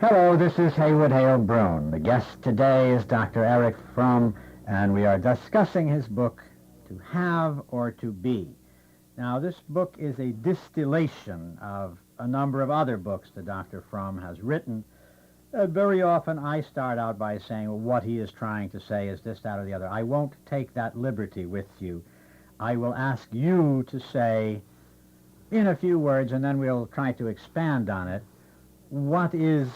Hello, this is Haywood Hale Brown. The guest today is Dr. Erich Fromm, and we are discussing his book, To Have or to Be. Now, this book is a distillation of a number of other books that Dr. Fromm has written. Very often I start out by saying, well, what he is trying to say is this, that, or the other. I won't take that liberty with you. I will ask you to say, in a few words, and then we'll try to expand on it, what is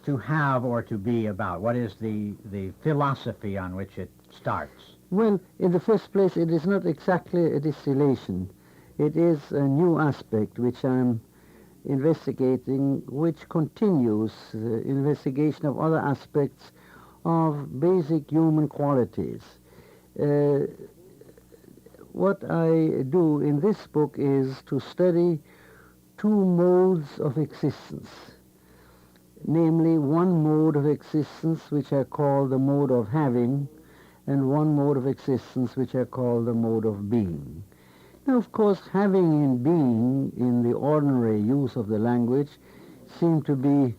to have or to be about? What is the philosophy on which it starts? Well, in the first place, it is not exactly a distillation. It is a new aspect which I'm investigating, which continues the investigation of other aspects of basic human qualities. What I do in this book is to study two modes of existence. Namely, one mode of existence which I call the mode of having, and one mode of existence which I call the mode of being. Now, of course, having and being in the ordinary use of the language seem to be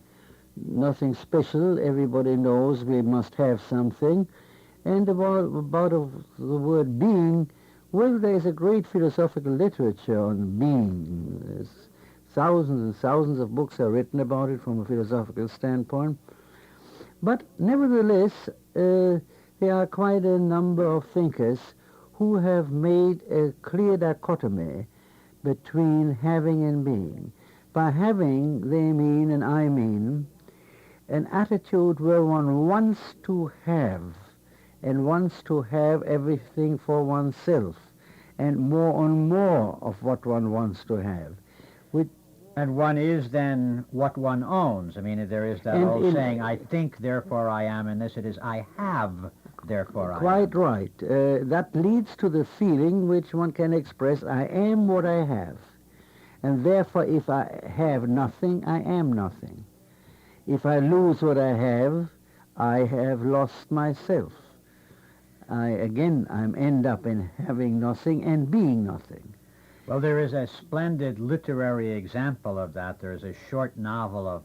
nothing special. Everybody knows we must have something. And about the word being, well, there is a great philosophical literature on being. There's thousands and thousands of books are written about it from a philosophical standpoint. But nevertheless, there are quite a number of thinkers who have made a clear dichotomy between having and being. By having, they mean, and I mean, an attitude where one wants to have, and wants to have everything for oneself, and more and more of what one wants to have. And one is then what one owns. I mean, there is that old saying, I think, therefore I am, and this it is, I have, therefore I am. Quite right. That leads to the feeling which one can express, I am what I have. And therefore, if I have nothing, I am nothing. If I lose what I have lost myself. I end up in having nothing and being nothing. Well, there is a splendid literary example of that. There is a short novel of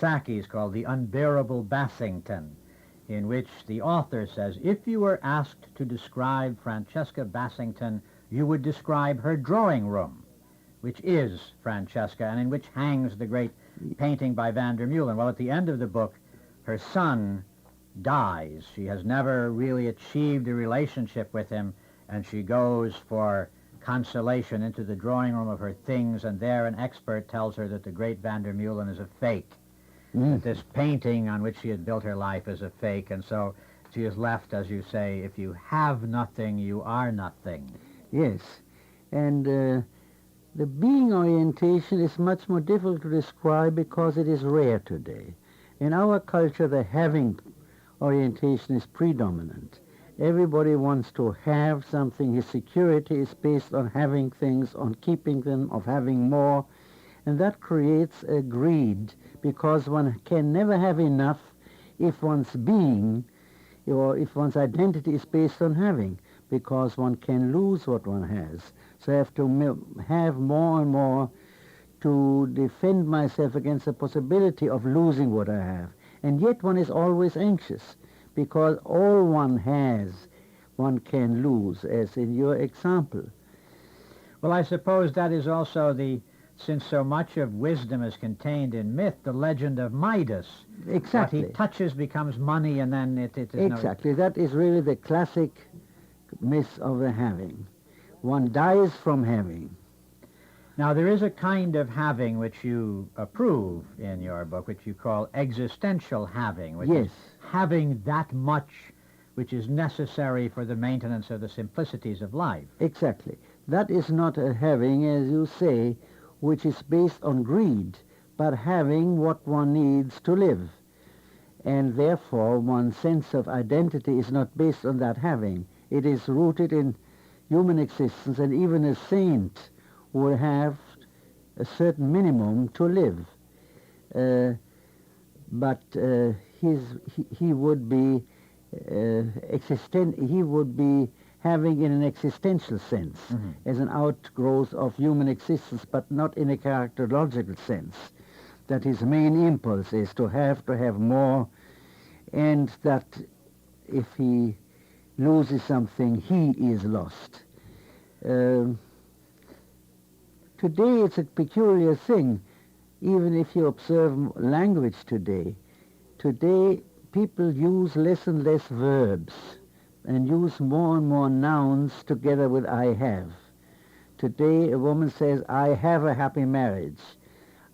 Saki's called The Unbearable Bassington, in which the author says, if you were asked to describe Francesca Bassington, you would describe her drawing room, which is Francesca, and in which hangs the great painting by van der Meulen. Well, at the end of the book, her son dies. She has never really achieved a relationship with him, and she goes for consolation into the drawing room of her things, and there an expert tells her that the great van der Meulen is a fake, that this painting on which she had built her life is a fake, and so she is left, as you say, if you have nothing, you are nothing. Yes, and the being orientation is much more difficult to describe because it is rare today. In our culture, the having orientation is predominant. Everybody wants to have something. His security is based on having things, on keeping them, of having more. And that creates a greed because one can never have enough if one's being or if one's identity is based on having, because one can lose what one has. So I have to have more and more to defend myself against the possibility of losing what I have. And yet one is always anxious, because all one has, one can lose, as in your example. Well, I suppose that is also since so much of wisdom is contained in myth, the legend of Midas. Exactly. What he touches becomes money, and then it is Exactly. That is really the classic myth of the having. One dies from having. Now, there is a kind of having which you approve in your book, which you call existential having, which is having that much which is necessary for the maintenance of the simplicities of life. Exactly. That is not a having, as you say, which is based on greed, but having what one needs to live. And therefore, one's sense of identity is not based on that having. It is rooted in human existence, and even a saint will have a certain minimum to live. But he would be he would be having in an existential sense, as an outgrowth of human existence, but not in a characterological sense. that his main impulse is to have more, and that if he loses something, he is lost. Um Today it's a peculiar thing, even if you observe language today. Today people use less and less verbs and use more and more nouns together with I have. Today a woman says, I have a happy marriage.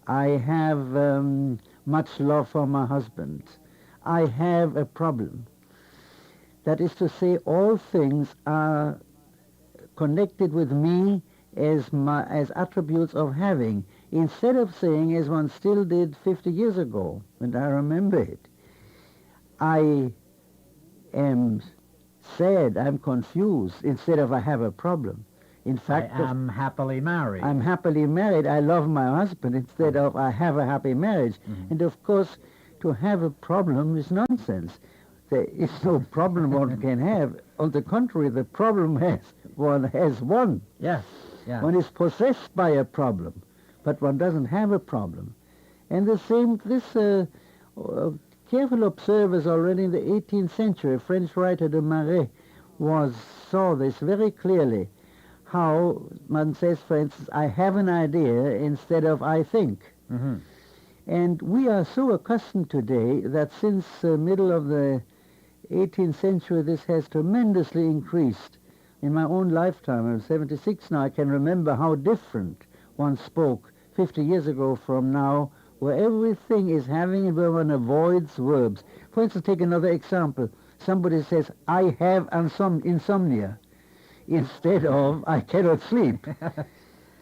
I have much love for my husband. I have a problem. That is to say, all things are connected with me as attributes of having, instead of saying, as one still did 50 years ago, and I remember it, I am sad, I'm confused, instead of I have a problem. In fact, I am happily married. I'm happily married, I love my husband, instead of I have a happy marriage. Mm-hmm. And of course, to have a problem is nonsense. There is no problem one can have. On the contrary, the problem one has one. Yes, yeah. One is possessed by a problem, but one doesn't have a problem. And the same, careful observers already in the 18th century, French writer de Marais saw this very clearly, how one says, for instance, I have an idea instead of I think. Mm-hmm. And we are so accustomed today that since the middle of the 18th century, this has tremendously increased. In my own lifetime, I'm 76 now, I can remember how different one spoke 50 years ago from now, where everything is having and where one avoids verbs. For instance, take another example. Somebody says, I have insomnia, instead of I cannot sleep.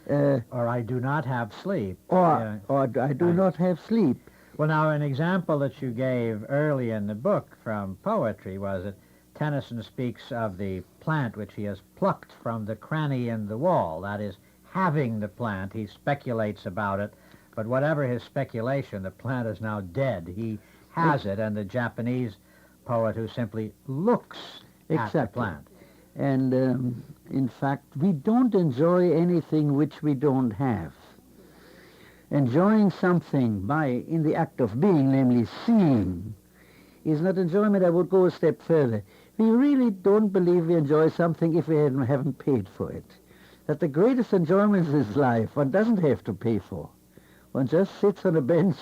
Or I do not have sleep. Or I do not have sleep. Well, now, an example that you gave early in the book from poetry was that Tennyson speaks of the plant which he has plucked from the cranny in the wall. That is, having the plant, he speculates about it, but whatever his speculation, the plant is now dead. He has it, and the Japanese poet who simply looks at the plant. And in fact, we don't enjoy anything which we don't have. Enjoying something in the act of being, namely seeing, is not enjoyment. I would go a step further. We really don't believe we enjoy something if we haven't paid for it. That the greatest enjoyment in this life one doesn't have to pay for. One just sits on a bench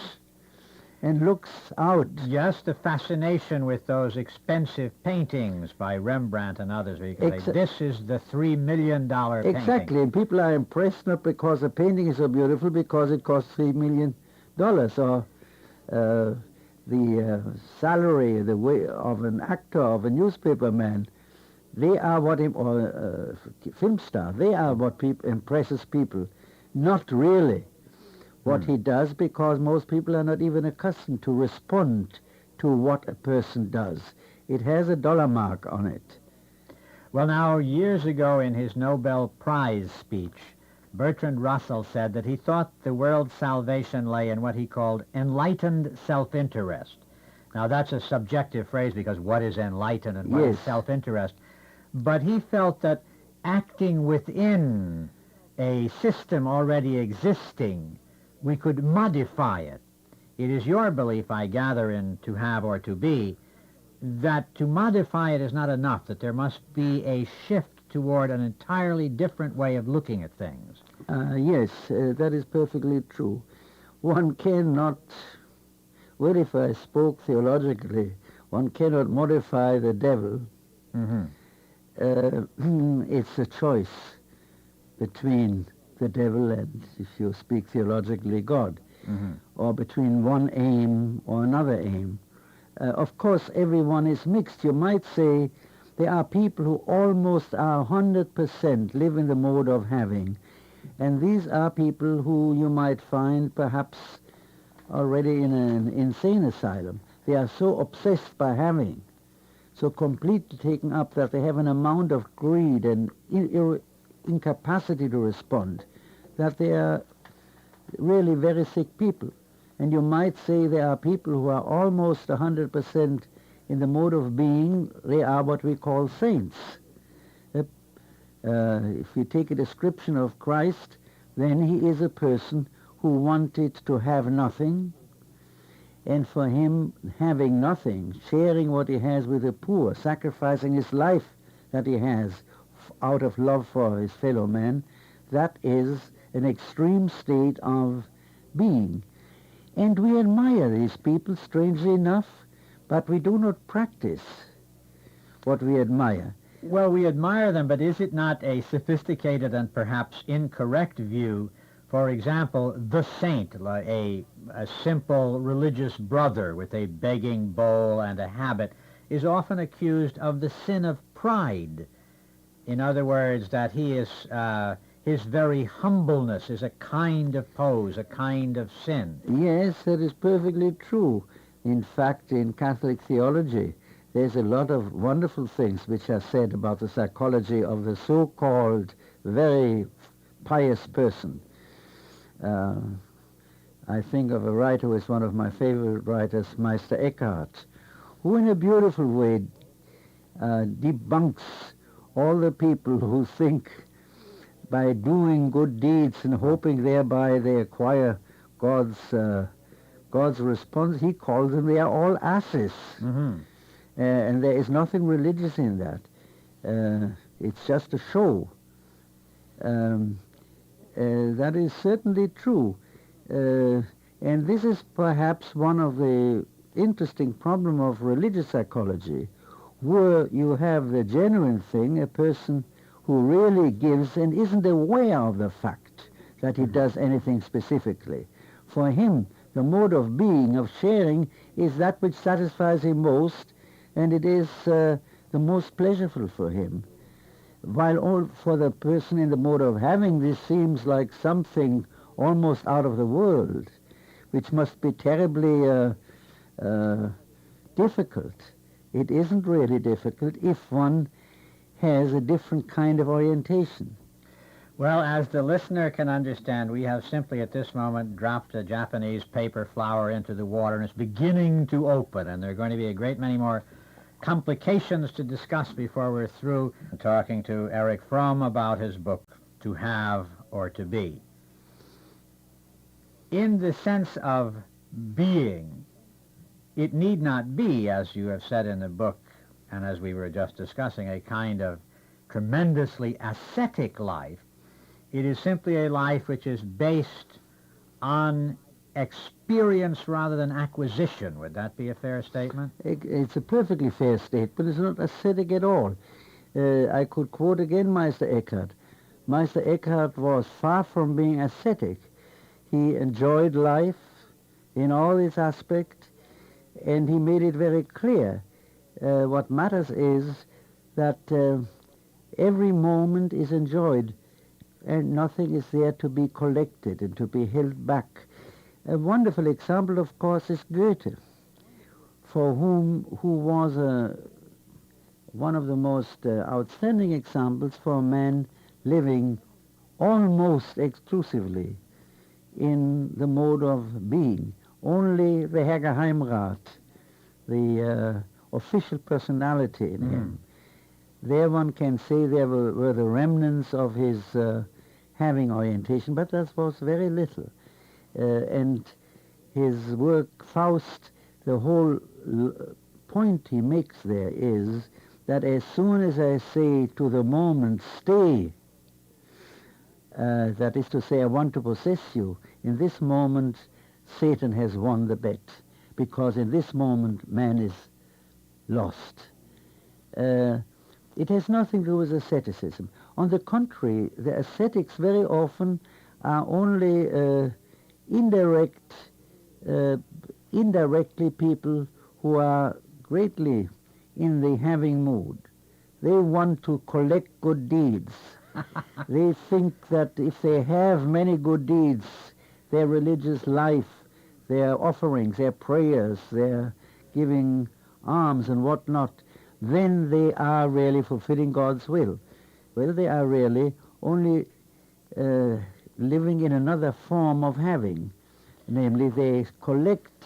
and looks out. Just the fascination with those expensive paintings by Rembrandt and others. Where you can say, this is the $3 million painting. Exactly, and people are impressed not because the painting is so beautiful, because it costs $3 million, or the salary, the way of an actor, of a newspaper man. They are what, or film star, they are what impresses people, not really what he does, because most people are not even accustomed to respond to what a person does. It has a dollar mark on it. Well, now, years ago in his Nobel Prize speech, Bertrand Russell said that he thought the world's salvation lay in what he called enlightened self-interest. Now, that's a subjective phrase, because what is enlightened and what is self-interest? But he felt that acting within a system already existing, we could modify it. It is your belief, I gather, in To Have or To Be, that to modify it is not enough, that there must be a shift toward an entirely different way of looking at things. Yes, that is perfectly true. One cannot, well, if I spoke theologically, one cannot modify the devil. Mm-hmm. It's a choice between the devil and, if you speak theologically, God, or between one aim or another aim. Of course, everyone is mixed. You might say there are people who almost are 100% live in the mode of having, and these are people who you might find perhaps already in an insane asylum. They are so obsessed by having, so completely taken up, that they have an amount of greed and incapacity to respond, that they are really very sick people. And you might say there are people who are almost 100% in the mode of being. They are what we call saints. If you take a description of Christ, then he is a person who who wanted to have nothing, and for him having nothing, sharing what he has with the poor, sacrificing his life that he has out of love for his fellow man, that is an extreme state of being. And we admire these people, strangely enough, but we do not practice what we admire. Well, we admire them, but is it not a sophisticated and perhaps incorrect view? For example, the saint, like a simple religious brother with a begging bowl and a habit, is often accused of the sin of pride. In other words, that he is his very humbleness is a kind of pose, a kind of sin. Yes, that is perfectly true. In fact, in Catholic theology, there's a lot of wonderful things which are said about the psychology of the so-called very pious person. I think of a writer who is one of my favorite writers, Meister Eckhart, who in a beautiful way debunks all the people who think by doing good deeds and hoping thereby they acquire God's response. He calls them, they are all asses. Mm-hmm. And there is nothing religious in that. It's just a show. That is certainly true. And this is perhaps one of the interesting problems of religious psychology, where you have the genuine thing, a person who really gives and isn't aware of the fact that he does anything specifically. For him, the mode of being, of sharing, is that which satisfies him most, and it is the most pleasurable for him. While all for the person in the mode of having, this seems like something almost out of the world, which must be terribly difficult. It isn't really difficult if one has a different kind of orientation. Well, as the listener can understand, we have simply at this moment dropped a Japanese paper flower into the water, and it's beginning to open, and there are going to be a great many more complications to discuss before we're through talking to Erich Fromm about his book, To Have or To Be. In the sense of being, it need not be, as you have said in the book, and as we were just discussing, a kind of tremendously ascetic life. It is simply a life which is based on experience rather than acquisition. Would that be a fair statement? It's a perfectly fair statement. It's not ascetic at all. I could quote again Meister Eckhart. Meister Eckhart was far from being ascetic. He enjoyed life in all its aspects, and he made it very clear. What matters is that every moment is enjoyed, and nothing is there to be collected and to be held back. A wonderful example, of course, is Goethe, who was one of the most outstanding examples for a man living almost exclusively in the mode of being. Only the Herr Geheimrat, the official personality in him. There one can say there were the remnants of his having orientation, but that was very little. And his work, Faust, the whole point he makes there is that as soon as I say to the moment, stay, that is to say, I want to possess you, in this moment Satan has won the bet, because in this moment man is lost. It has nothing to do with asceticism. On the contrary, the ascetics very often are only indirectly people who are greatly in the having mood. They want to collect good deeds. They think that if they have many good deeds, their religious life, their offerings, their prayers, their giving alms and whatnot, then they are really fulfilling God's will. Well, they are really only living in another form of having. Namely, they collect,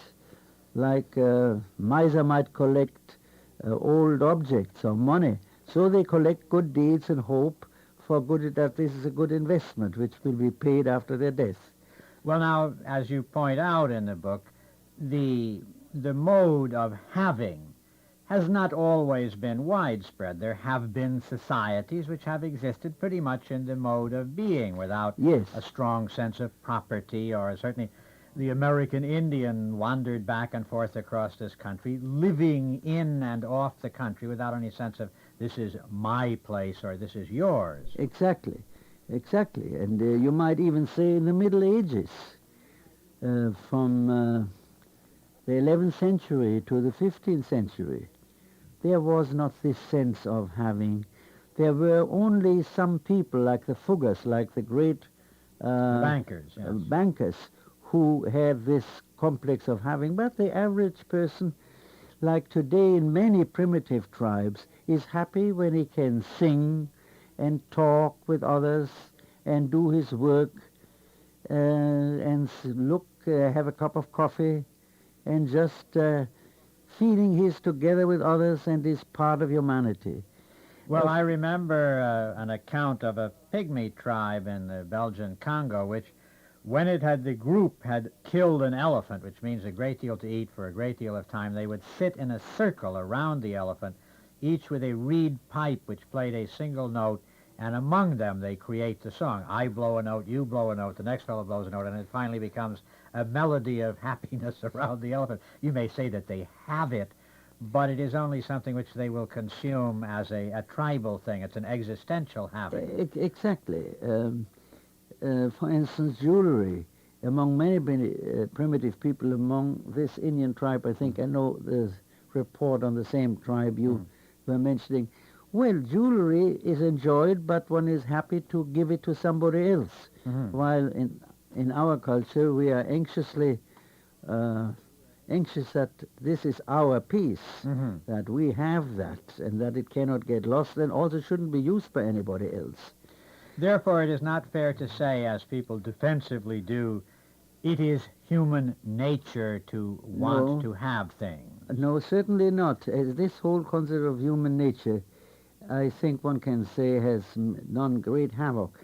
like a miser might collect old objects or money. So they collect good deeds and hope for good, that this is a good investment which will be paid after their death. Well, now, as you point out in the book, the mode of having has not always been widespread. There have been societies which have existed pretty much in the mode of being without Yes, a strong sense of property, or certainly the American Indian wandered back and forth across this country, living in and off the country without any sense of this is my place or this is yours. exactly, exactly. And you might even say in the Middle Ages, from the 11th century to the 15th century, there was not this sense of having. There were only some people like the Fuggers, like the great Bankers, yes. bankers, who had this complex of having. But the average person, like today in many primitive tribes, is happy when he can sing and talk with others and do his work and look, have a cup of coffee and just feeling he's together with others and is part of humanity. Well, I remember an account of a pygmy tribe in the Belgian Congo, which, when the group had killed an elephant, which means a great deal to eat for a great deal of time, they would sit in a circle around the elephant, each with a reed pipe which played a single note, and among them they create the song. I blow a note, you blow a note, the next fellow blows a note, and it finally becomes a melody of happiness around the elephant. You may say that they have it, but it is only something which they will consume as a tribal thing. It's an existential having. Exactly. For instance, jewelry. Among many primitive people among this Indian tribe, I think I know the report on the same tribe you were mentioning. Well, jewelry is enjoyed, but one is happy to give it to somebody else. While in our culture, we are anxious that this is our piece, that we have that, and that it cannot get lost, and also shouldn't be used by anybody else. Therefore, it is not fair to say, as people defensively do, it is human nature to want No. to have things. No, certainly not. This whole concept of human nature, I think one can say, has done great havoc.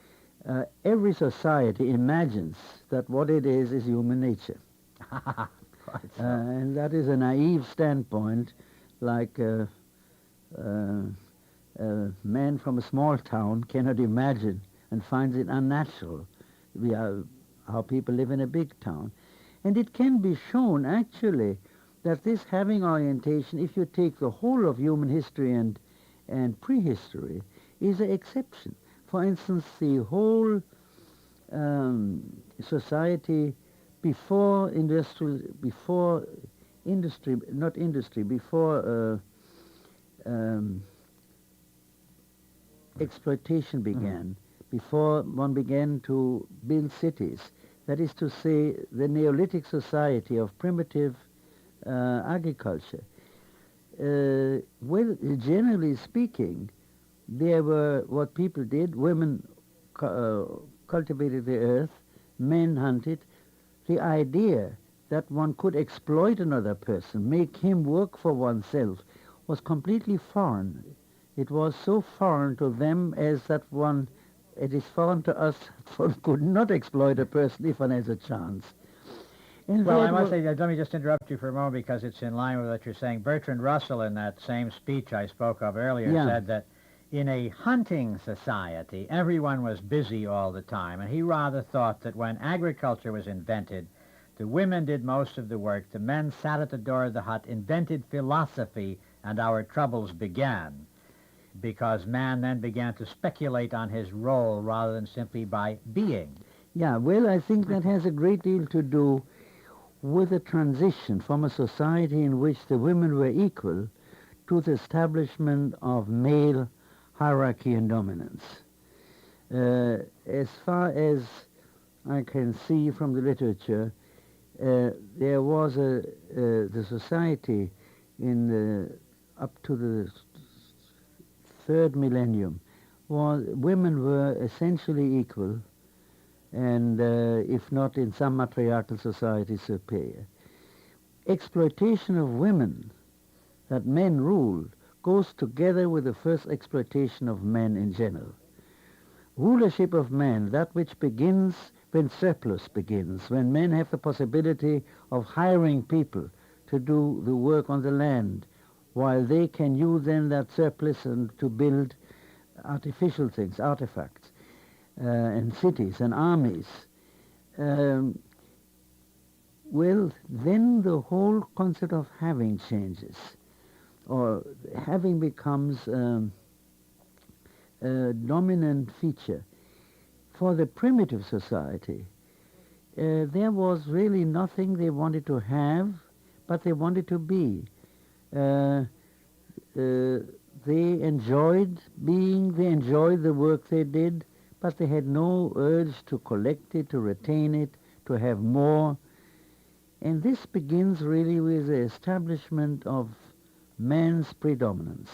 Every society imagines that what it is human nature. Quite so. And that is a naive standpoint, like a man from a small town cannot imagine and finds it unnatural how people live in a big town. And it can be shown, actually, that this having orientation, if you take the whole of human history and prehistory, is an exception. For instance, the whole society before exploitation began, before one began to build cities, that is to say, the Neolithic society of primitive agriculture. Well, generally speaking, there were what people did. Women cultivated the earth, men hunted. The idea that one could exploit another person, make him work for oneself, was completely foreign. It was so foreign to them as that it is foreign to us that one could not exploit a person if one has a chance. And Well, I that must wa- say, let me just interrupt you for a moment because it's in line with what you're saying. Bertrand Russell, in that same speech I spoke of earlier, Yeah. said that in a hunting society, everyone was busy all the time, and he rather thought that when agriculture was invented, the women did most of the work, the men sat at the door of the hut, invented philosophy, and our troubles began, because man then began to speculate on his role rather than simply by being. Yeah, well, I think that has a great deal to do with the transition from a society in which the women were equal to the establishment of male hierarchy and dominance. As far as I can see from the literature, there was the society up to the third millennium, women were essentially equal, and if not in some matriarchal societies, superior. Exploitation of women that men ruled goes together with the first exploitation of men in general. Rulership of men, that which begins when surplus begins, when men have the possibility of hiring people to do the work on the land, while they can use then that surplus and to build artificial things, artifacts, and cities and armies. Um, well, then the whole concept of having changes, or having becomes a dominant feature. For the primitive society, there was really nothing they wanted to have, but they wanted to be. Uh, uh, they enjoyed being, they enjoyed the work they did, but they had no urge to collect it, to retain it, to have more. And this begins really with the establishment of man's predominance.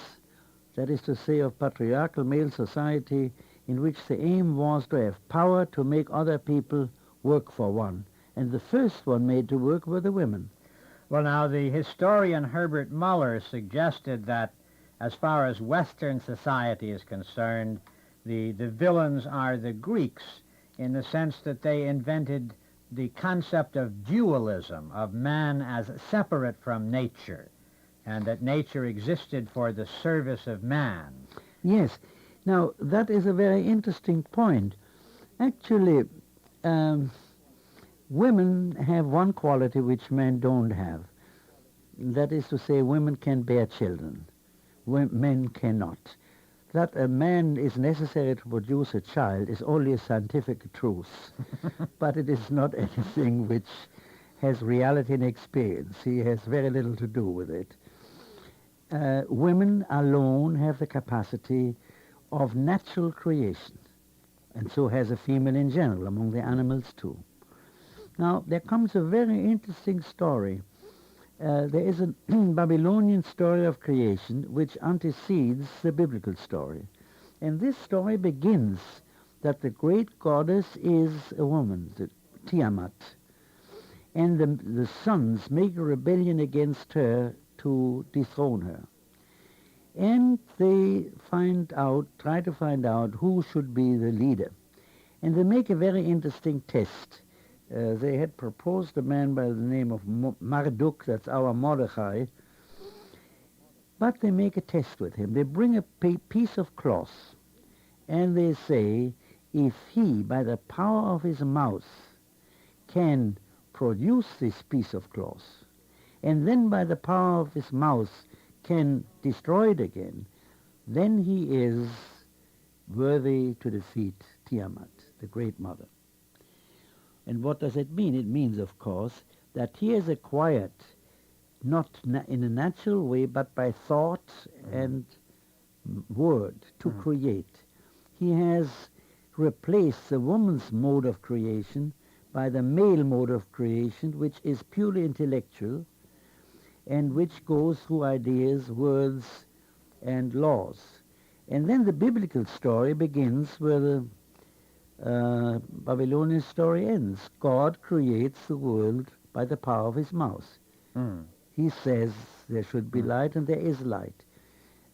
That is to say, of patriarchal male society, in which the aim was to have power to make other people work for one. And the first one made to work were the women. Well, now, the historian Herbert Muller suggested that as far as Western society is concerned, the villains are the Greeks in the sense that they invented the concept of dualism, of man as separate from nature, and that nature existed for the service of man. Yes. Now, that is a very interesting point. Actually, um, women have one quality which men don't have. That is to say, women can bear children. Men cannot. That a man is necessary to produce a child is only a scientific truth, but it is not anything which has reality and experience. He has very little to do with it. Women alone have the capacity of natural creation, and so has a female in general, among the animals too. Now, there comes a very interesting story. There is a Babylonian story of creation which antecedes the biblical story. And this story begins that the great goddess is a woman, the Tiamat, and the sons make a rebellion against her to dethrone her. And they try to find out who should be the leader. And they make a very interesting test. They had proposed a man by the name of Marduk, that's our Mordechai, but they make a test with him. They bring a piece of cloth, and they say, if he, by the power of his mouth, can produce this piece of cloth, and then by the power of his mouth can destroy it again, then he is worthy to defeat Tiamat, the great mother. And what does it mean? It means, of course, that he has acquired, not in a natural way, but by thought and word to create. He has replaced the woman's mode of creation by the male mode of creation, which is purely intellectual and which goes through ideas, words, and laws. And then the biblical story begins where the Babylonian story ends. God creates the world by the power of his mouth. He says there should be light, and there is light.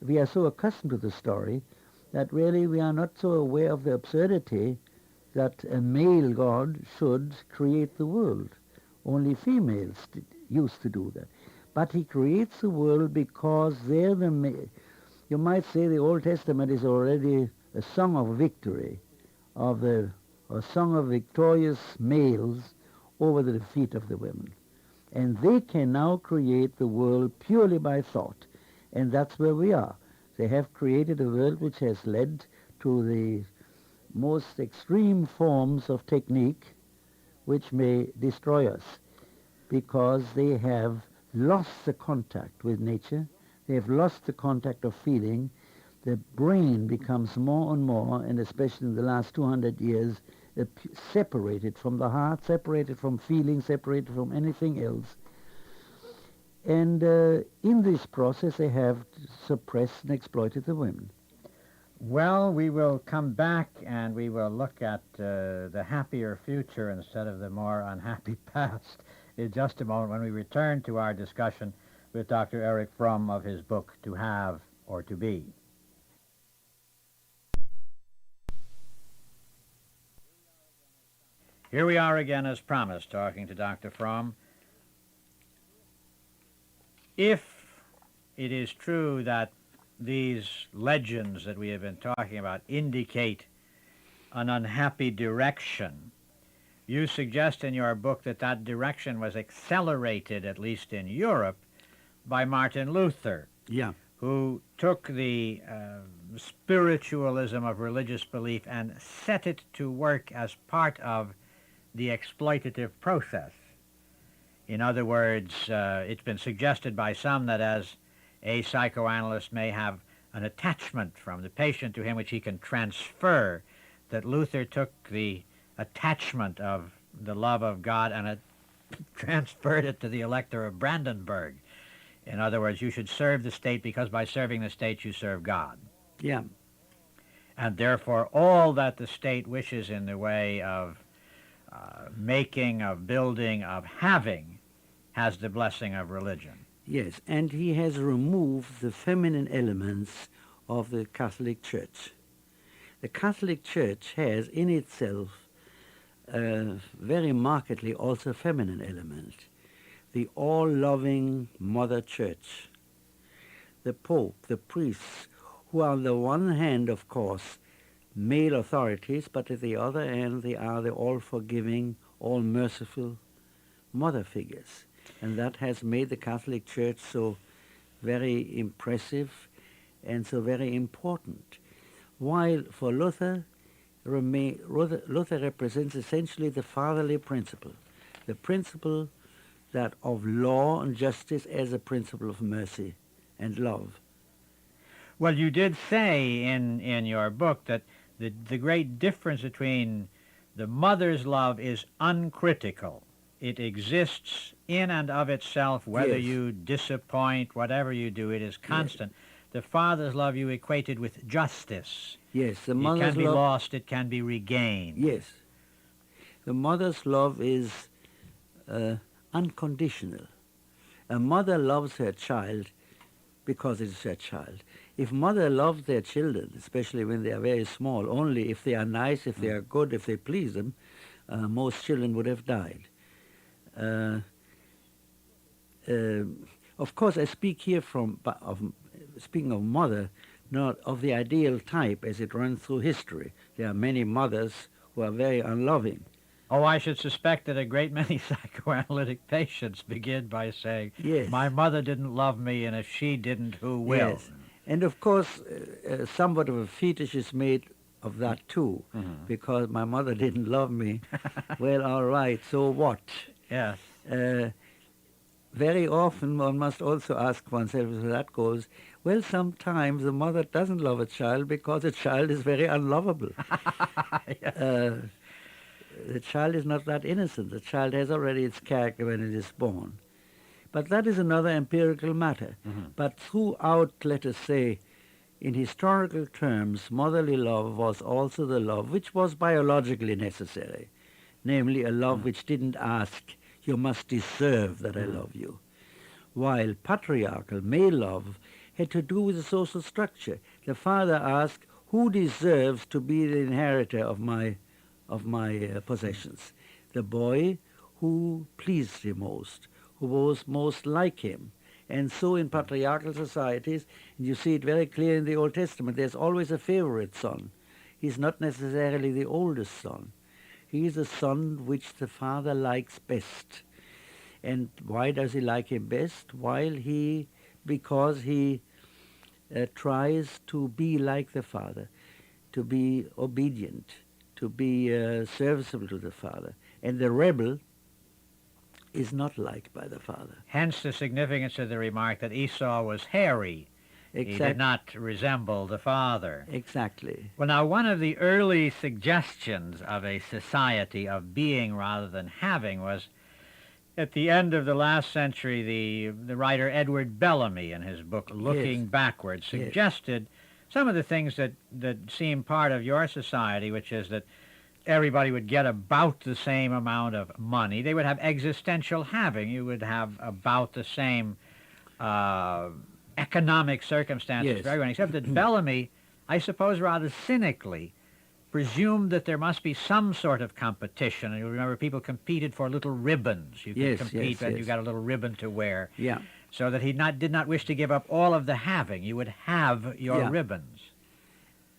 We are so accustomed to the story that really we are not so aware of the absurdity that a male God should create the world. Only females used to do that. But he creates the world because you might say the Old Testament is already a song of victory, a song of victorious males over the defeat of the women. And they can now create the world purely by thought. And that's where we are. They have created a world which has led to the most extreme forms of technique which may destroy us because they have lost the contact with nature. They have lost the contact of feeling. The brain becomes more and more, and especially in the last 200 years, separated from the heart, separated from feeling, separated from anything else. And in this process, they have suppressed and exploited the women. Well, we will come back and we will look at the happier future instead of the more unhappy past in just a moment when we return to our discussion with Dr. Erich Fromm of his book, To Have or To Be. Here we are again, as promised, talking to Dr. Fromm. If it is true that these legends that we have been talking about indicate an unhappy direction, you suggest in your book that that direction was accelerated, at least in Europe, by Martin Luther, Yeah. who took the spiritualism of religious belief and set it to work as part of the exploitative process. In other words, it's been suggested by some that as a psychoanalyst may have an attachment from the patient to him which he can transfer, that Luther took the attachment of the love of God and transferred it to the Elector of Brandenburg. In other words, you should serve the state because by serving the state you serve God. Yeah. And therefore all that the state wishes in the way of making, of building, of having, has the blessing of religion. Yes, and he has removed the feminine elements of the Catholic Church. The Catholic Church has in itself very markedly also feminine element. The all-loving Mother Church, the Pope, the priests, who are on the one hand, of course, male authorities, but at the other hand, they are the all-forgiving, all-merciful mother figures. And that has made the Catholic Church so very impressive and so very important. While for Luther represents essentially the fatherly principle, the principle that of law and justice as a principle of mercy and love. Well, you did say in your book that the great difference between the mother's love is uncritical. It exists in and of itself, whether Yes. you disappoint, whatever you do, it is constant. The father's love you equated with justice. Yes, the It mother's can be love. lost, it can be regained. Yes, the mother's love is unconditional. A mother loves her child because it's her child. If mother loved their children, especially when they are very small, only if they are nice, if they are good, if they please them, most children would have died. Of course, I speak here speaking of mother, not of the ideal type as it runs through history. There are many mothers who are very unloving. Oh, I should suspect that a great many psychoanalytic patients begin by saying, Yes. my mother didn't love me, and if she didn't, who will? Yes. And of course, somewhat of a fetish is made of that too, because my mother didn't love me. Well, all right, so what? Yes. Very often one must also ask oneself as that goes, well, sometimes the mother doesn't love a child because the child is very unlovable. Yes. The child is not that innocent. The child has already its character when it is born. But that is another empirical matter. But throughout, let us say, in historical terms, motherly love was also the love which was biologically necessary, namely a love which didn't ask, you must deserve that I love you. While patriarchal male love had to do with the social structure. The father asked, who deserves to be the inheritor of my possessions? The boy who pleased him most, who was most like him. And so in patriarchal societies, and you see it very clear in the Old Testament, there's always a favorite son. He's not necessarily the oldest son. He is the son which the father likes best. And why does he like him best? Because he tries to be like the father, to be obedient, to be serviceable to the father. And the rebel is not liked by the father. Hence the significance of the remark that Esau was hairy. He did not resemble the father. Exactly. Well, now, one of the early suggestions of a society of being rather than having was, at the end of the last century, the writer Edward Bellamy, in his book Looking Backward, suggested some of the things that seem part of your society, which is that everybody would get about the same amount of money. They would have existential having. You would have about the same economic circumstances for everyone, except that Bellamy, I suppose rather cynically, presumed that there must be some sort of competition. And you remember people competed for little ribbons. You could Yes, compete yes, and you yes. got a little ribbon to wear. Yeah, So that he did not wish to give up all of the having. You would have your Yeah. ribbons.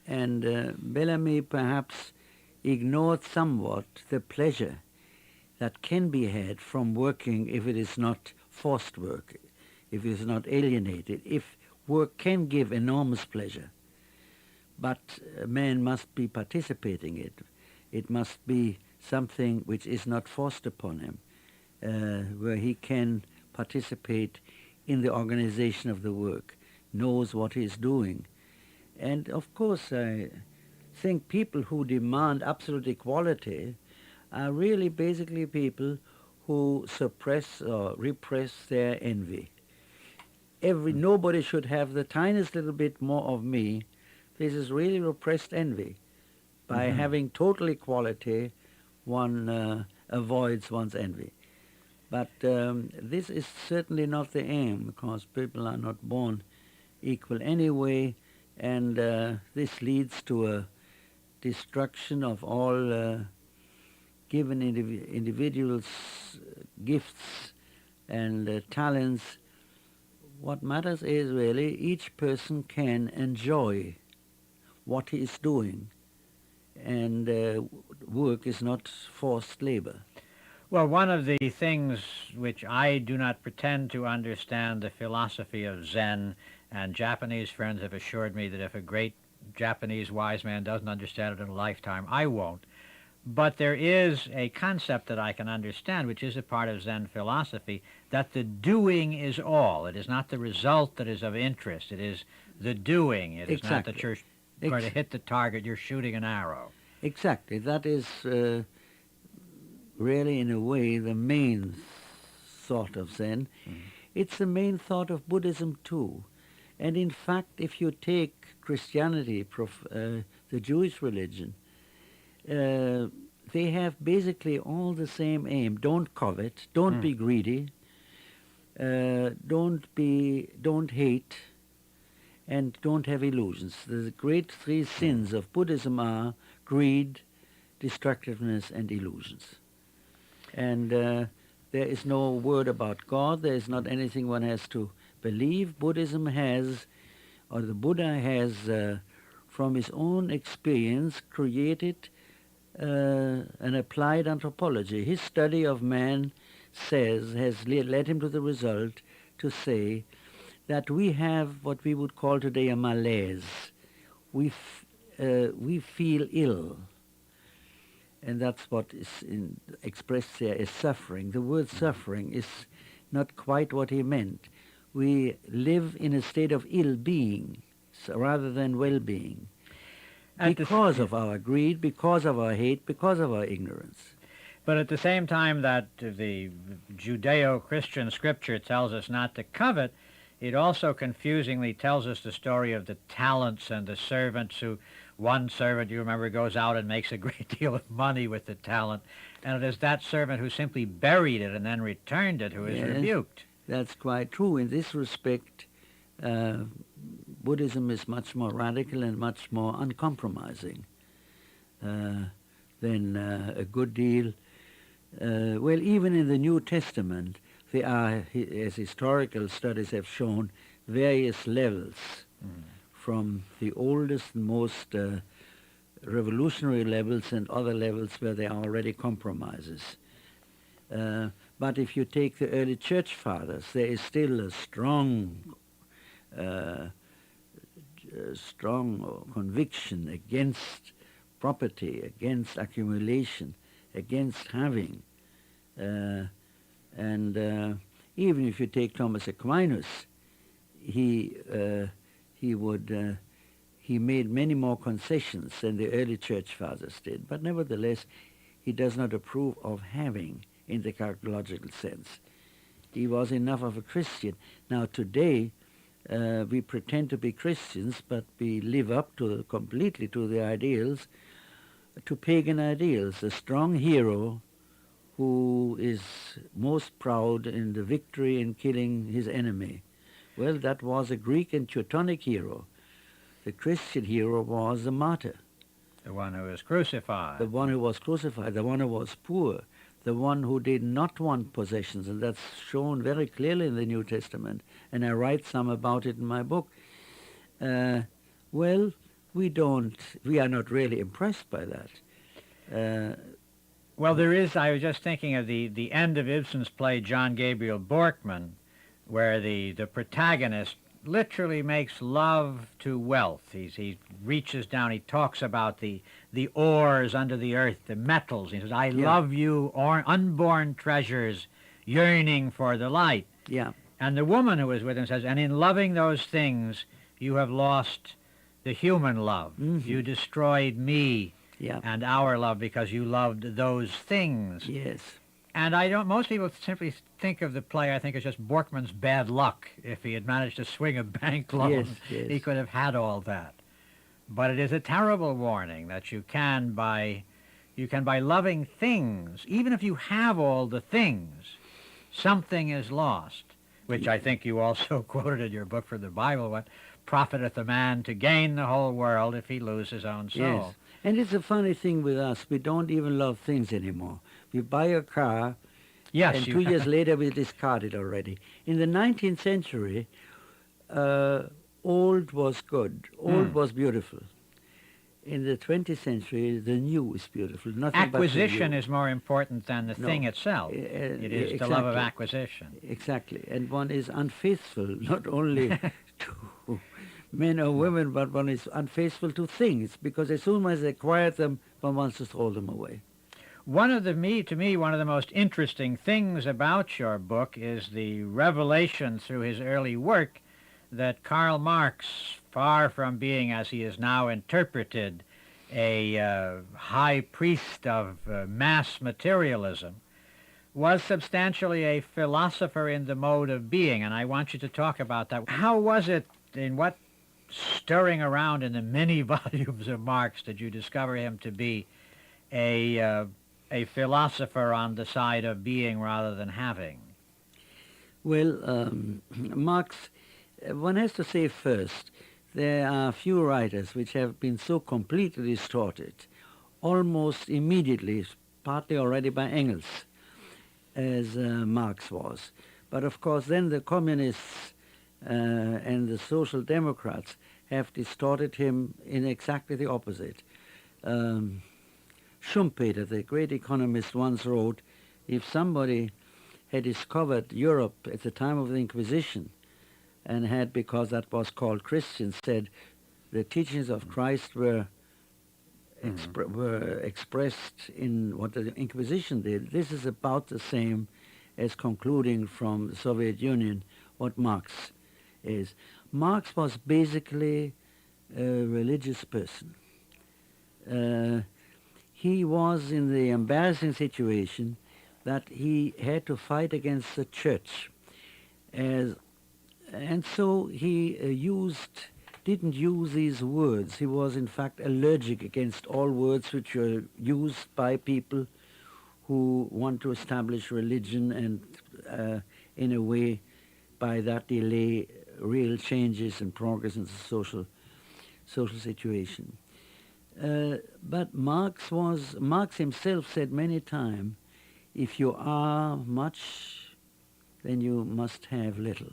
and Bellamy perhaps ignored somewhat the pleasure that can be had from working if it is not forced work, if it is not alienated, if work can give enormous pleasure. But a man must be participating in it. It must be something which is not forced upon him, where he can participate in the organization of the work, knows what he is doing. And of course, I think people who demand absolute equality are really basically people who suppress or repress their envy. Nobody should have the tiniest little bit more of me. This is really repressed envy. By having total equality, one avoids one's envy. But this is certainly not the aim, because people are not born equal anyway, and this leads to a destruction of all given individuals' gifts and talents. What matters is really each person can enjoy what he is doing, and work is not forced labor. Well, one of the things which I do not pretend to understand the philosophy of Zen, and Japanese friends have assured me that if a great Japanese wise man doesn't understand it in a lifetime, I won't. But there is a concept that I can understand, which is a part of Zen philosophy, that the doing is all. It is not the result that is of interest. It is the doing. It is not that you're going to hit the target, you're shooting an arrow. Exactly. That is really, in a way, the main thought of Zen. It's the main thought of Buddhism, too. And in fact, if you take Christianity, the Jewish religion, they have basically all the same aim. Don't covet, don't be greedy, don't hate, and don't have illusions. The great three sins of Buddhism are greed, destructiveness, and illusions. And there is no word about God. There is not anything one has to believe. Buddhism has, or the Buddha has, from his own experience, created an applied anthropology. His study of man has led him to the result to say that we have what we would call today a malaise. We feel ill. And that's what is expressed there as suffering. The word suffering is not quite what he meant. We live in a state of ill-being rather than well-being because of our greed, because of our hate, because of our ignorance. But at the same time that the Judeo-Christian scripture tells us not to covet, it also confusingly tells us the story of the talents and the servants who, one servant, you remember, goes out and makes a great deal of money with the talent, and it is that servant who simply buried it and then returned it who is rebuked. That's quite true. In this respect, Buddhism is much more radical and much more uncompromising than a good deal. Well, even in the New Testament, there are, as historical studies have shown, various levels from the oldest and most revolutionary levels and other levels where there are already compromises. But if you take the early church fathers, there is still a strong conviction against property, against accumulation, against having. And even if you take Thomas Aquinas, he made many more concessions than the early church fathers did. But nevertheless, he does not approve of having in the characterological sense. He was enough of a Christian. Now today, we pretend to be Christians, but we live up completely to the ideals, to pagan ideals. A strong hero who is most proud in the victory in killing his enemy. Well, that was a Greek and Teutonic hero. The Christian hero was a martyr. The one who was crucified. the one who was crucified, the one who was poor, the one who did not want possessions, and that's shown very clearly in the New Testament, and I write some about it in my book. Well, we are not really impressed by that. Well, I was just thinking of the end of Ibsen's play John Gabriel Borkman, where the protagonist literally makes love to wealth. He reaches down, he talks about the ores under the earth, the metals. He says, I love you, or unborn treasures, yearning for the light. Yeah. And the woman who was with him says, and in loving those things, you have lost the human love. Mm-hmm. You destroyed me and our love because you loved those things. Yes. And most people simply think of the play, I think, as just Borkman's bad luck. If he had managed to swing a bank loan, he could have had all that. But it is a terrible warning that you can by loving things, even if you have all the things, something is lost, which I think you also quoted in your book from the Bible, what profiteth a man to gain the whole world if he lose his own soul. Yes. And it's a funny thing with us. We don't even love things anymore. We buy a car, and 2 years later we discard it already. In the 19th century, old was good. Old was beautiful. In the 20th century, the new is beautiful. Acquisition is more important than the thing itself. It is the love of acquisition. Exactly. And one is unfaithful, not only to men or women, but one is unfaithful to things, because as soon as they acquire them, one wants to throw them away. One of the most interesting things about your book is the revelation through his early work that Karl Marx, far from being, as he is now interpreted, a high priest of mass materialism, was substantially a philosopher in the mode of being, and I want you to talk about that. How was it, in what stirring around in the many volumes of Marx did you discover him to be a philosopher on the side of being rather than having? Well, Marx, one has to say first, there are few writers which have been so completely distorted, almost immediately, partly already by Engels, as Marx was. But of course then the communists and the social democrats have distorted him in exactly the opposite. Schumpeter, the great economist, once wrote, if somebody had discovered Europe at the time of the Inquisition and had, because that was called Christians, said the teachings of Christ were expressed in what the Inquisition did, this is about the same as concluding from the Soviet Union what Marx is. Marx was basically a religious person. He was in the embarrassing situation that he had to fight against the church. And so he didn't use these words. He was in fact allergic against all words which were used by people who want to establish religion and in a way by that delay real changes and progress in the social situation. But Marx himself said many times, if you are much, then you must have little.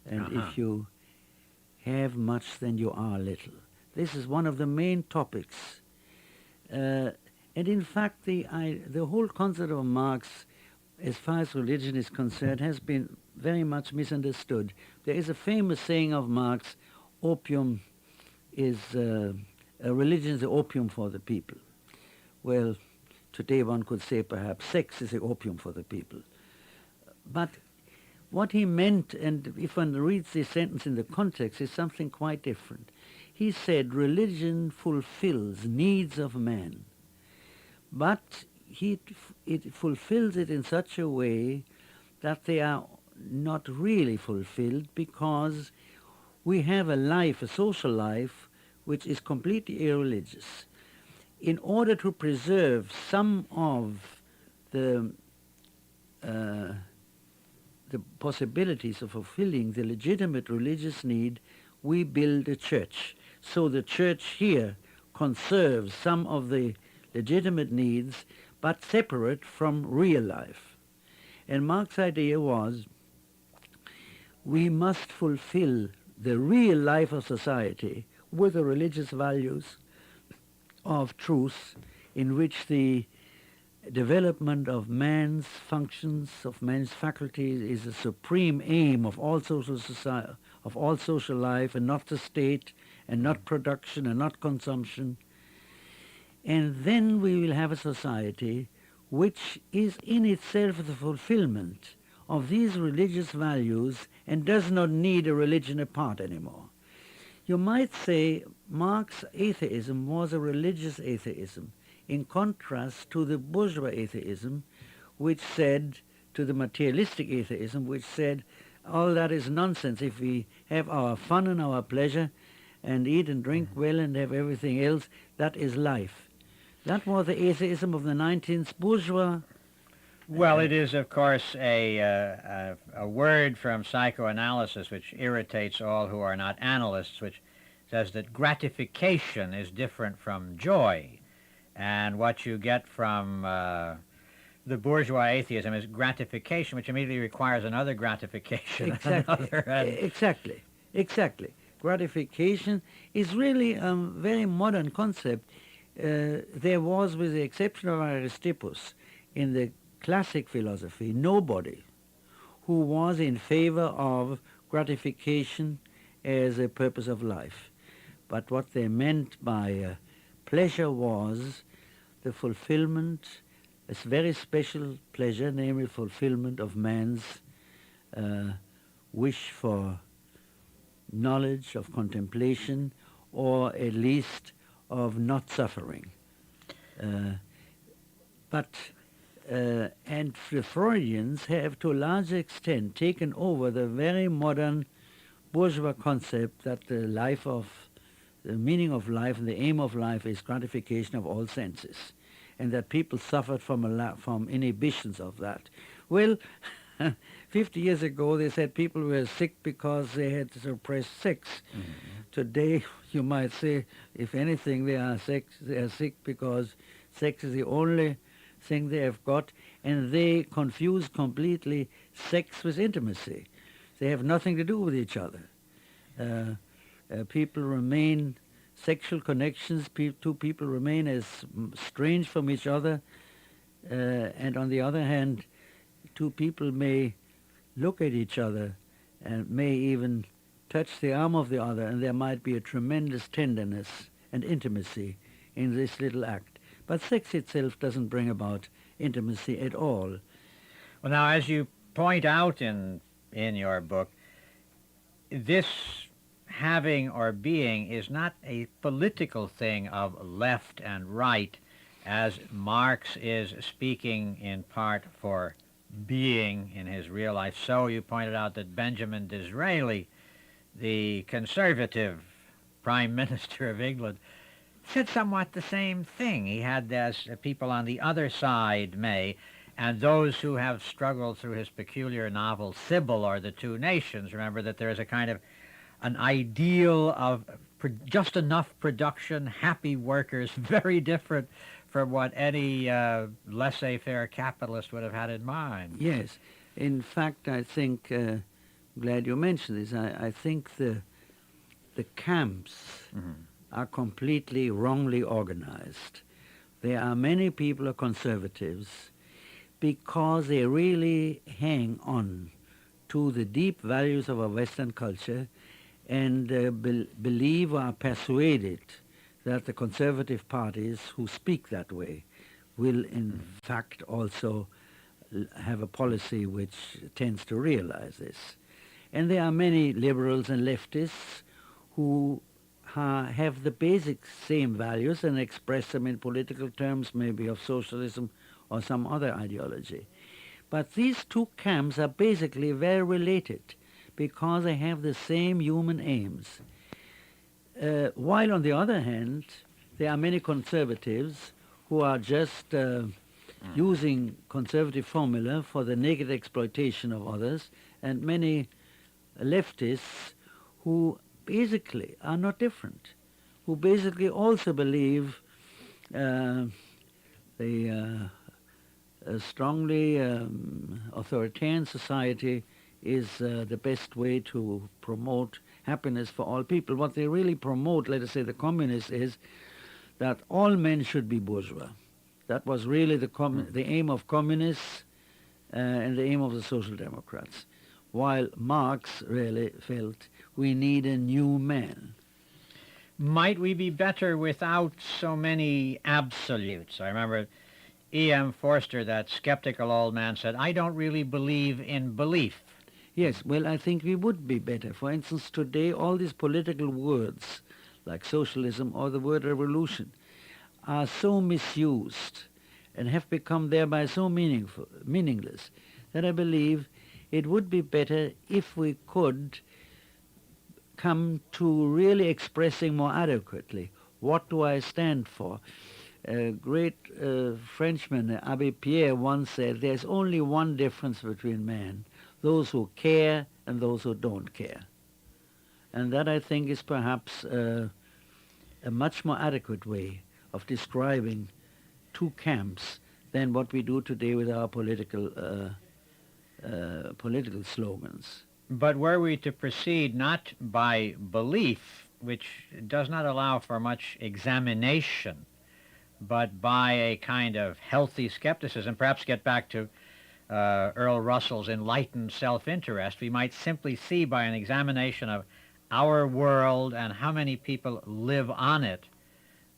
And if you have much, then you are little. This is one of the main topics. And in fact, the whole concept of Marx, as far as religion is concerned, has been very much misunderstood. There is a famous saying of Marx, opium is, religion is the opium for the people. Well, today one could say perhaps sex is the opium for the people. But what he meant, and if one reads this sentence in the context, is something quite different. He said religion fulfills needs of man, but it fulfills it in such a way that they are not really fulfilled, because we have a life, a social life, which is completely irreligious. In order to preserve some of the possibilities of fulfilling the legitimate religious need, we build a church. So the church here conserve some of the legitimate needs, but separate from real life. And Marx's idea was we must fulfill the real life of society with the religious values of truth, in which the development of man's functions, of man's faculties, is the supreme aim of all social society, of all social life, and not the state, and not production, and not consumption. And then we will have a society which is in itself the fulfillment of these religious values and does not need a religion apart anymore. You might say Marx's atheism was a religious atheism, in contrast to the bourgeois atheism, which said, to the materialistic atheism, which said, all that is nonsense. If we have our fun and our pleasure and eat and drink well and have everything else, that is life. That was the atheism of the 19th bourgeois. Well, it is, of course, a word from psychoanalysis which irritates all who are not analysts, which says that gratification is different from joy. And what you get from the bourgeois atheism is gratification, which immediately requires another gratification. Exactly. Exactly. Gratification is really a very modern concept. There was, with the exception of Aristippus, in the classic philosophy, nobody who was in favor of gratification as a purpose of life. But what they meant by pleasure was the fulfillment, a very special pleasure, namely fulfillment of man's wish for knowledge, of contemplation, or at least of not suffering. And the Freudians have to a large extent taken over the very modern bourgeois concept that the meaning of life and the aim of life is gratification of all senses, and that people suffered from inhibitions of that. Well, 50 years ago they said people were sick because they had suppressed sex. Mm-hmm. Today you might say, if anything, they are sick because sex is the only thing they have got, and they confuse completely sex with intimacy. They have nothing to do with each other. People remain, sexual connections, two people remain as strange from each other, and on the other hand, two people may look at each other and may even touch the arm of the other, and there might be a tremendous tenderness and intimacy in this little act. But sex itself doesn't bring about intimacy at all. Well, now, as you point out in your book, this having or being is not a political thing of left and right, as Marx is speaking in part for being in his real life. So you pointed out that Benjamin Disraeli, the conservative Prime Minister of England, said somewhat the same thing. He had as people on the other side may, and those who have struggled through his peculiar novel Sybil or the Two Nations, remember that there is a kind of an ideal of just enough production, happy workers, very different from what any laissez-faire capitalist would have had in mind. Yes. In fact, I think, glad you mentioned this, I think the camps are completely wrongly organized. There are many people who are conservatives because they really hang on to the deep values of our Western culture and believe or are persuaded that the conservative parties who speak that way will in fact also have a policy which tends to realize this. And there are many liberals and leftists who have the basic same values and express them in political terms, maybe of socialism or some other ideology. But these two camps are basically very related because they have the same human aims. While on the other hand, there are many conservatives who are just using conservative formula for the naked exploitation of others, and many leftists who basically are not different, who basically also believe the strongly authoritarian society is the best way to promote happiness for all people. What they really promote, let us say the communists, is that all men should be bourgeois. That was really the aim of communists and the aim of the Social Democrats, while Marx really felt we need a new man. Might we be better without so many absolutes? I remember E.M. Forster, that skeptical old man, said, I don't really believe in belief. Yes, well, I think we would be better. For instance, today all these political words, like socialism or the word revolution, are so misused and have become thereby so meaningless, that I believe it would be better if we could come to really expressing more adequately, what do I stand for? A great Frenchman, Abbé Pierre, once said, there's only one difference between men, those who care and those who don't care. And that, I think, is perhaps a much more adequate way of describing two camps than what we do today with our political slogans. But were we to proceed not by belief, which does not allow for much examination, but by a kind of healthy skepticism, perhaps get back to Earl Russell's enlightened self-interest, we might simply see by an examination of our world and how many people live on it,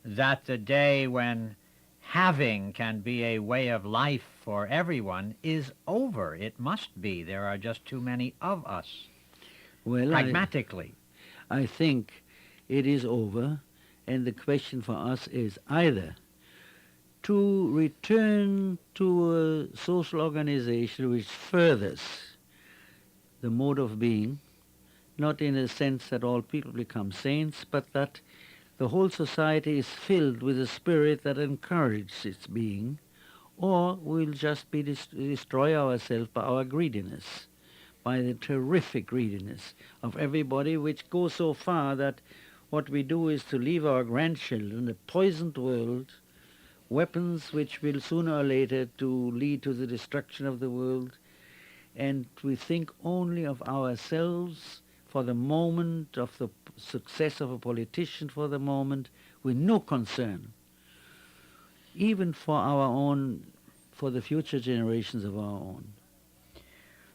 that the day when having can be a way of life for everyone is over. It must be. There are just too many of us, well, pragmatically. I think it is over, and the question for us is either to return to a social organization which furthers the mode of being, not in a sense that all people become saints, but that the whole society is filled with a spirit that encourages its being, or we'll just be destroy ourselves by our greediness, by the terrific greediness of everybody, which goes so far that what we do is to leave our grandchildren a poisoned world, weapons which will sooner or later to lead to the destruction of the world, and we think only of ourselves for the moment, of the success of a politician for the moment, with no concern, even for our own, for the future generations of our own.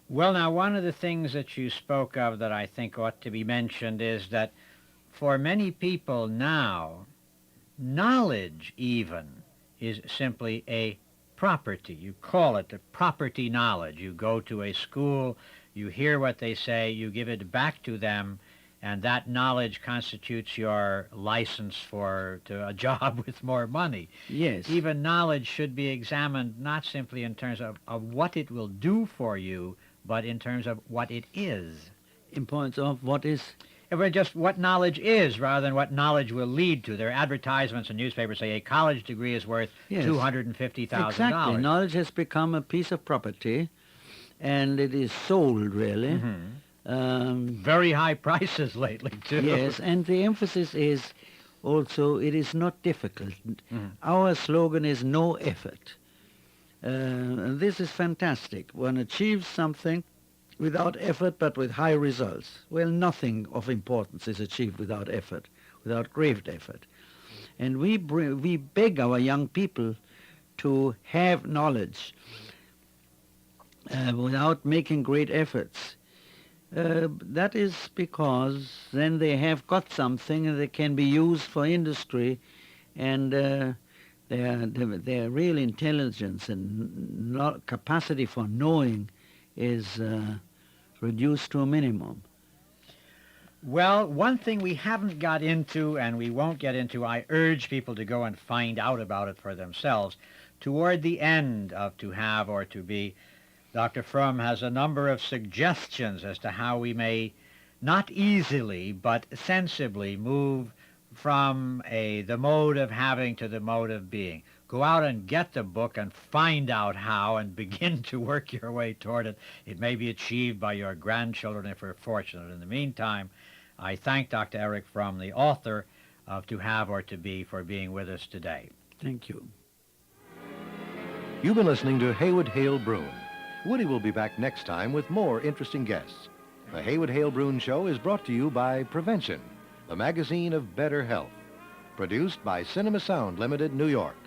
Well, now, one of the things that you spoke of that I think ought to be mentioned is that for many people now, knowledge even is simply a property. You call it the property knowledge. You go to a school, you hear what they say, you give it back to them, and that knowledge constitutes your license to a job with more money. Yes. Even knowledge should be examined not simply in terms of what it will do for you, but in terms of what it is. In points of what is? But just what knowledge is rather than what knowledge will lead to. There are advertisements in newspapers say a college degree is worth $250,000. Exactly. Knowledge has become a piece of property, and it is sold, really. Very high prices lately, too. Yes, and the emphasis is also it is not difficult. Our slogan is no effort. And this is fantastic. One achieves something without effort but with high results. Well, nothing of importance is achieved without effort, without great effort. And we beg our young people to have knowledge without making great efforts. That is because then they have got something and they can be used for industry, and their real intelligence and capacity for knowing is reduced to a minimum. Well, one thing we haven't got into and we won't get into, I urge people to go and find out about it for themselves. Toward the end of To Have or To Be, Dr. Fromm has a number of suggestions as to how we may not easily but sensibly move from the mode of having to the mode of being. Go out and get the book and find out how and begin to work your way toward it. It may be achieved by your grandchildren if we're fortunate. In the meantime, I thank Dr. Erich Fromm, the author to have or to be, for being with us today. Thank you. You've been listening to Haywood Hale Broun. Woody will be back next time with more interesting guests. The Haywood Hale Broun Show is brought to you by Prevention, the magazine of better health. Produced by Cinema Sound Limited, New York.